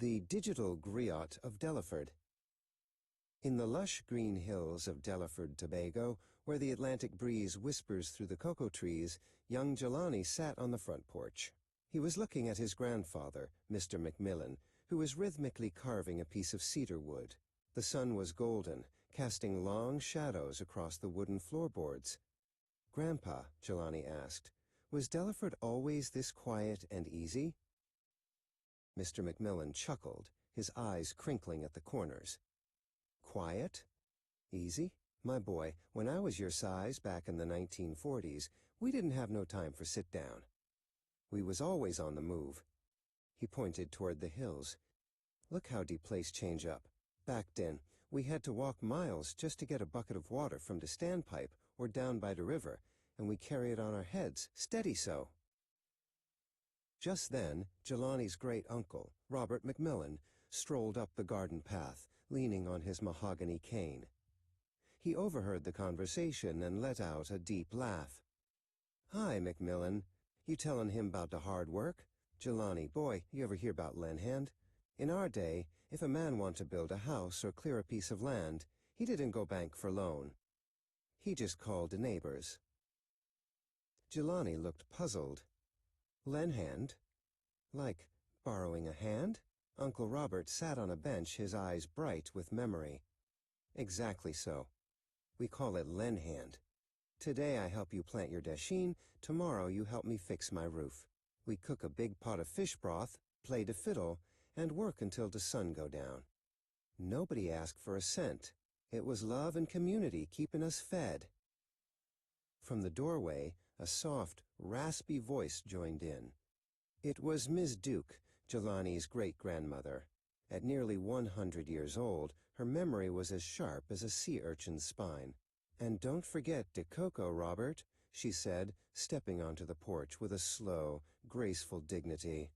The digital Griot of Delaford. In the lush green hills of Delaford, Tobago, where the Atlantic breeze whispers through the cocoa trees, young Jelani sat on the front porch. He was looking at his grandfather, Mr. Macmillan, who was rhythmically carving a piece of cedar wood. The sun was golden, casting long shadows across the wooden floorboards. "Grandpa," Jelani asked, "was Delaford always this quiet and easy?" Mr. Macmillan chuckled, his eyes crinkling at the corners. "Quiet? Easy? My boy, when I was your size back in the 1940s, we didn't have no time for sit down. We was always on the move." He pointed toward the hills. "Look how de place change up. Back then, we had to walk miles just to get a bucket of water from the standpipe or down by the river, and we carry it on our heads, steady so." Just then, Jelani's great-uncle, Robert Macmillan, strolled up the garden path, leaning on his mahogany cane. He overheard the conversation and let out a deep laugh. "Hi, Macmillan. You tellin' him about the hard work? Jelani, boy, you ever hear about Lenhand? In our day, if a man want to build a house or clear a piece of land, he didn't go bank for loan. He just called the neighbors." Jelani looked puzzled. "Lenhand? Like borrowing a hand?" Uncle Robert sat on a bench, his eyes bright with memory. "Exactly so. We call it Lenhand. Today I help you plant your dasheen, tomorrow you help me fix my roof. We cook a big pot of fish broth, play the fiddle, and work until the sun go down. Nobody asked for a cent. It was love and community keeping us fed." From the doorway, a soft, raspy voice joined in. It was Ms. Duke, Jelani's great-grandmother. At nearly 100 years old, her memory was as sharp as a sea urchin's spine. "And don't forget de cocoa, Robert," she said, stepping onto the porch with a slow, graceful dignity.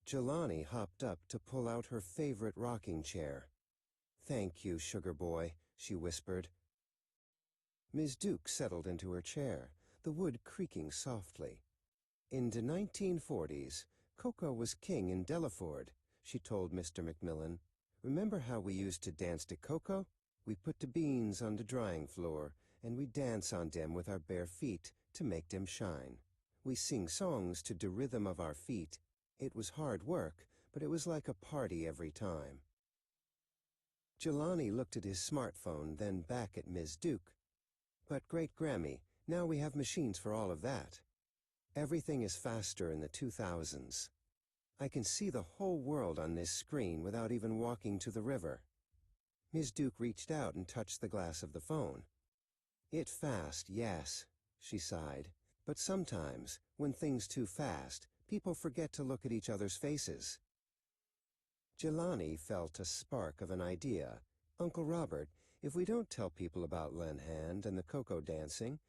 Jelani hopped up to pull out her favorite rocking chair. "Thank you, sugar boy," she whispered. Ms. Duke settled into her chair, the wood creaking softly. "In the 1940s, cocoa was king in Delaford," she told Mr. Macmillan. "Remember how we used to dance de cocoa? We put the beans on the drying floor, and we dance on dem with our bare feet to make dem shine. We sing songs to the rhythm of our feet. It was hard work, but it was like a party every time." Jelani looked at his smartphone, then back at Ms. Duke. "But Great-Grammy, now we have machines for all of that. Everything is faster in the 2000s. I can see the whole world on this screen without even walking to the river." Ms. Duke reached out and touched the glass of the phone. "It fast, yes," she sighed. "But sometimes, when things too fast, people forget to look at each other's faces." Jelani felt a spark of an idea. "Uncle Robert, if we don't tell people about Lenhand and the cocoa dancing,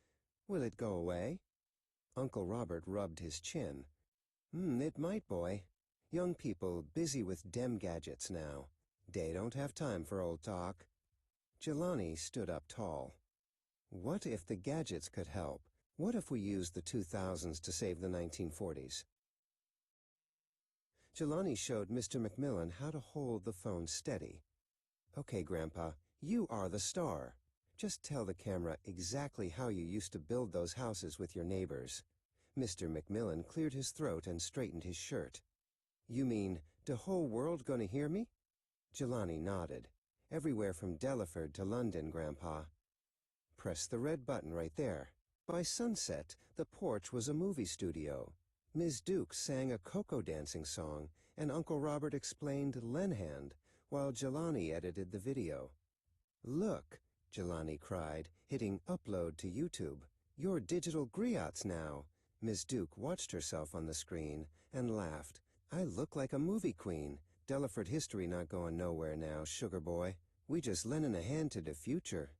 will it go away?" Uncle Robert rubbed his chin. It might, boy. Young people busy with dem gadgets now. They don't have time for old talk." Jelani stood up tall. "What if the gadgets could help? What if we used the 2000s to save the 1940s?" Jelani showed Mr. Macmillan how to hold the phone steady. "Okay, Grandpa, you are the star. Just tell the camera exactly how you used to build those houses with your neighbors." Mr. Macmillan cleared his throat and straightened his shirt. "You mean, the whole world gonna hear me?" Jelani nodded. "Everywhere from Delaford to London, Grandpa." "Press the red button right there." By sunset, the porch was a movie studio. Ms. Duke sang a cocoa dancing song, and Uncle Robert explained Lenhand, while Jelani edited the video. "Look," Jelani cried, hitting upload to YouTube. "You're digital griots now." Ms. Duke watched herself on the screen and laughed. "I look like a movie queen. Delaford history not going nowhere now, sugar boy. We just lending a hand to the future."